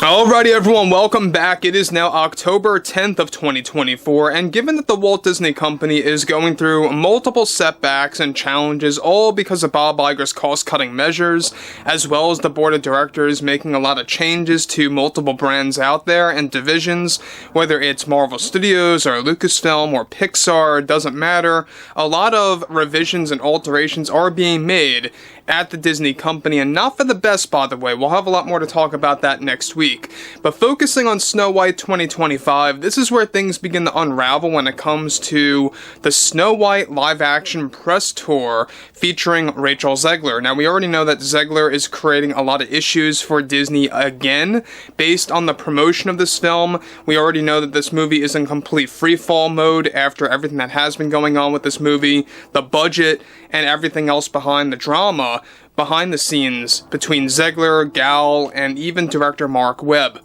Alrighty everyone, welcome back. It is now October 10th of 2024, and given that the Walt Disney Company is going through multiple setbacks and challenges, all because of Bob Iger's cost-cutting measures, as well as the board of directors making a lot of changes to multiple brands out there and divisions, whether it's Marvel Studios or Lucasfilm or Pixar, it doesn't matter. A lot of revisions and alterations are being made at the Disney Company, and not for the best, by the way. We'll have a lot more to talk about that next week. But focusing on Snow White 2025, this is where things begin to unravel when it comes to the Snow White live-action press tour featuring Rachel Zegler. Now, we already know that Zegler is creating a lot of issues for Disney again, based on the promotion of this film. We already know that this movie is in complete freefall mode after everything that has been going on with this movie, the budget, and everything else behind the drama, behind the scenes between Zegler, Gal, and even director Mark Webb.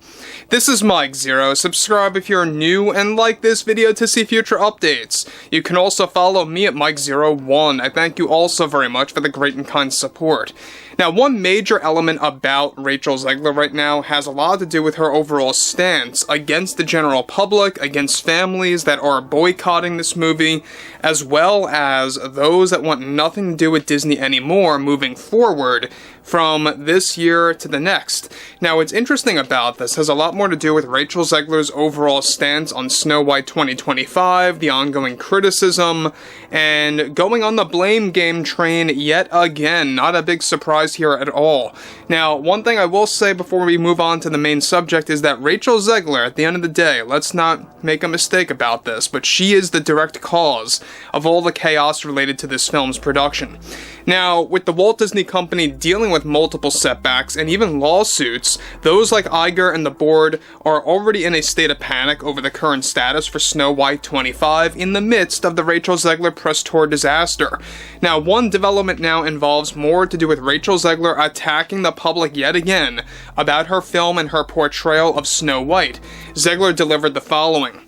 This is Mike Zero. Subscribe if you're new and like this video to see future updates. You can also follow me at Mike01. I thank you all so very much for the great and kind support. Now, one major element about Rachel Zegler right now has a lot to do with her overall stance against the general public, against families that are boycotting this movie, as well as those that want nothing to do with Disney anymore moving forward from this year to the next. Now, what's interesting about this has a lot more to do with Rachel Zegler's overall stance on Snow White 2025, the ongoing criticism, and going on the blame game train yet again. Not a big surprise here at all. Now, one thing I will say before we move on to the main subject is that Rachel Zegler, at the end of the day, let's not make a mistake about this, but she is the direct cause of all the chaos related to this film's production. Now, with the Walt Disney Company dealing with multiple setbacks and even lawsuits, those like Iger and the board are already in a state of panic over the current status for Snow White 25 in the midst of the Rachel Zegler press tour disaster. Now, one development now involves more to do with Rachel Zegler attacking the public yet again about her film and her portrayal of Snow White. Zegler delivered the following: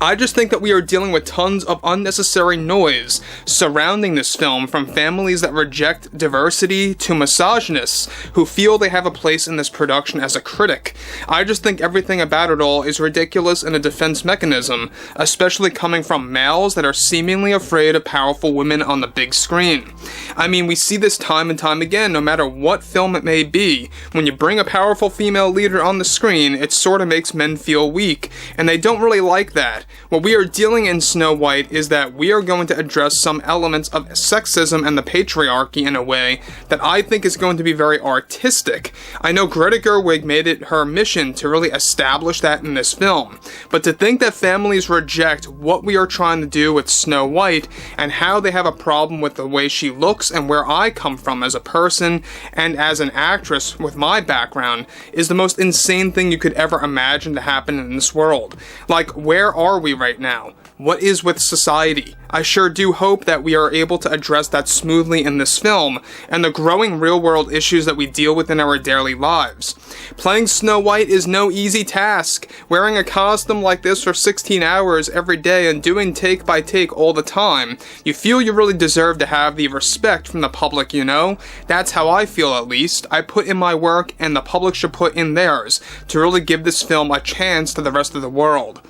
I just think that we are dealing with tons of unnecessary noise surrounding this film, from families that reject diversity to misogynists who feel they have a place in this production as a critic. I just think everything about it all is ridiculous and a defense mechanism, especially coming from males that are seemingly afraid of powerful women on the big screen. I mean, we see this time and time again, no matter what film it may be. When you bring a powerful female leader on the screen, it sort of makes men feel weak, and they don't really like that. What we are dealing in Snow White is that we are going to address some elements of sexism and the patriarchy in a way that I think is going to be very artistic. I know Greta Gerwig made it her mission to really establish that in this film, but to think that families reject what we are trying to do with Snow White and how they have a problem with the way she looks and where I come from as a person and as an actress with my background is the most insane thing you could ever imagine to happen in this world. Like, where are we right now? What is with society? I sure do hope that we are able to address that smoothly in this film and the growing real-world issues that we deal with in our daily lives. Playing Snow White is no easy task. Wearing a costume like this for 16 hours every day and doing take by take all the time, you feel you really deserve to have the respect from the public, you know? That's how I feel, at least. I put in my work and the public should put in theirs to really give this film a chance to the rest of the world.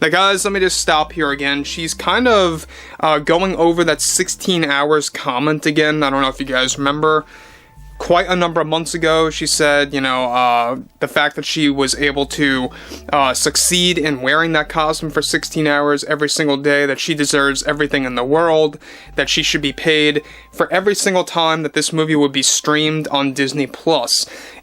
Now guys, let me just stop here again. She's kind of going over that 16 hours comment again. I don't know if you guys remember. Quite a number of months ago, she said, the fact that she was able to succeed in wearing that costume for 16 hours every single day, that she deserves everything in the world, that she should be paid for every single time that this movie would be streamed on Disney+.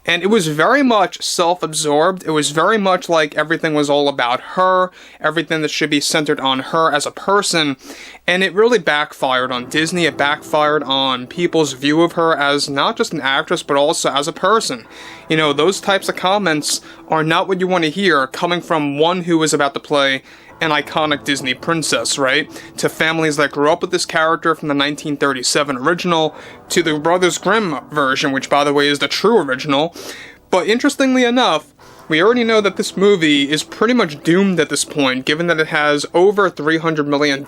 And it was very much self-absorbed. It was very much like everything was all about her, everything that should be centered on her as a person, and it really backfired on Disney. It backfired on people's view of her as not just an actress, but also as a person. You know, those types of comments are not what you want to hear coming from one who is about to play an iconic Disney princess, right? To families that grew up with this character from the 1937 original, to the Brothers Grimm version, which by the way is the true original. But interestingly enough, we already know that this movie is pretty much doomed at this point, given that it has over $300 million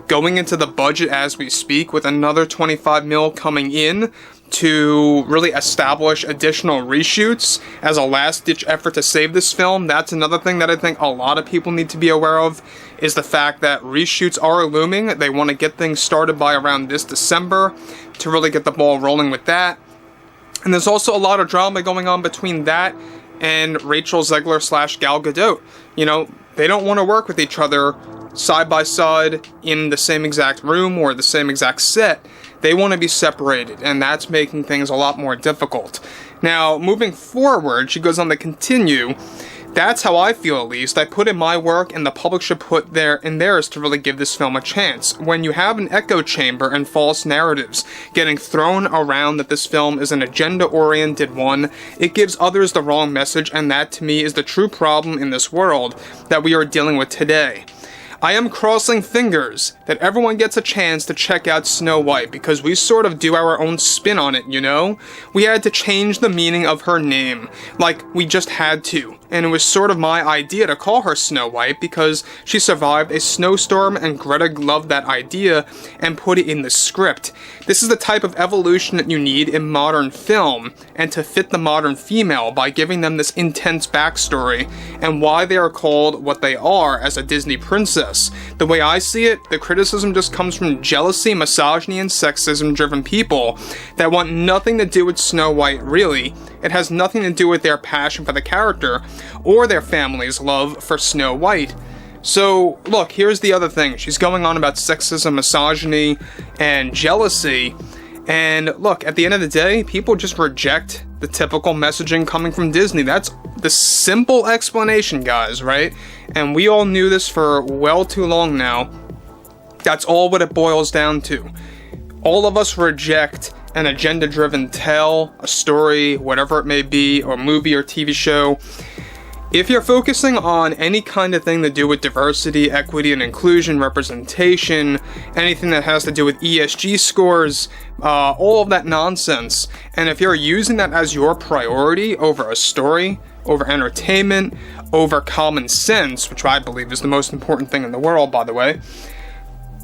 going into the budget as we speak, with another 25 mil coming in to really establish additional reshoots as a last-ditch effort to save this film. That's another thing that I think a lot of people need to be aware of, is the fact that reshoots are looming. They want to get things started by around this December to really get the ball rolling with that. And there's also a lot of drama going on between that and Rachel Zegler / Gal Gadot. You know, they don't want to work with each other side by side in the same exact room or the same exact set. They want to be separated, and that's making things a lot more difficult. Now, moving forward, she goes on to continue. That's how I feel, at least. I put in my work, and the public should put in theirs to really give this film a chance. When you have an echo chamber and false narratives getting thrown around that this film is an agenda-oriented one, it gives others the wrong message, and that, to me, is the true problem in this world that we are dealing with today. I am crossing fingers that everyone gets a chance to check out Snow White, because we sort of do our own spin on it, you know? We had to change the meaning of her name, like we just had to. And it was sort of my idea to call her Snow White because she survived a snowstorm, and Greta loved that idea and put it in the script. This is the type of evolution that you need in modern film, and to fit the modern female by giving them this intense backstory and why they are called what they are as a Disney princess. The way I see it, the criticism just comes from jealousy, misogyny, and sexism-driven people that want nothing to do with Snow White, really. It has nothing to do with their passion for the character or their family's love for Snow White. So, look, here's the other thing. She's going on about sexism, misogyny, and jealousy. And look, at the end of the day, people just reject the typical messaging coming from Disney. That's the simple explanation, guys, right? And we all knew this for well too long now. That's all what it boils down to. All of us reject an agenda-driven tale, a story, whatever it may be, or movie or TV show. If you're focusing on any kind of thing to do with diversity, equity, and inclusion, representation, anything that has to do with ESG scores, all of that nonsense, and if you're using that as your priority over a story, over entertainment, over common sense, which I believe is the most important thing in the world, by the way,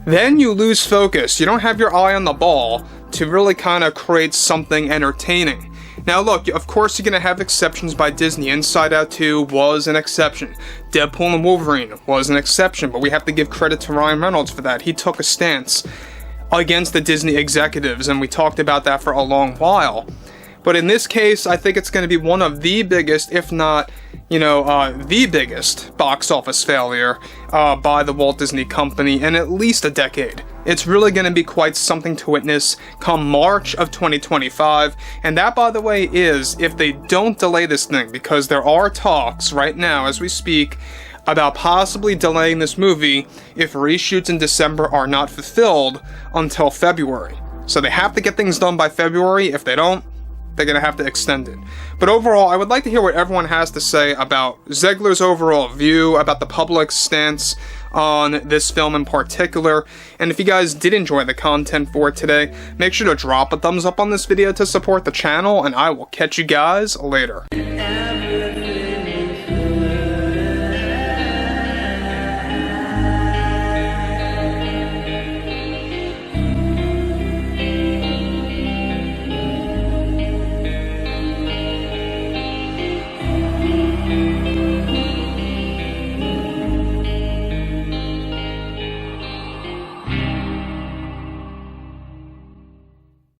then you lose focus. You don't have your eye on the ball to really kind of create something entertaining. Now look, of course you're going to have exceptions by Disney. Inside Out 2 was an exception. Deadpool and Wolverine was an exception, but we have to give credit to Ryan Reynolds for that. He took a stance against the Disney executives, and we talked about that for a long while. But in this case, I think it's going to be one of the biggest, if not, the biggest box office failure by the Walt Disney Company in at least a decade. It's really going to be quite something to witness come March of 2025, and that, by the way, is if they don't delay this thing, because there are talks right now as we speak about possibly delaying this movie if reshoots in December are not fulfilled until February. So they have to get things done by February. If they don't, they're going to have to extend it. But overall, I would like to hear what everyone has to say about Zegler's overall view, about the public's stance on this film in particular. And if you guys did enjoy the content for today, make sure to drop a thumbs up on this video to support the channel, and I will catch you guys later.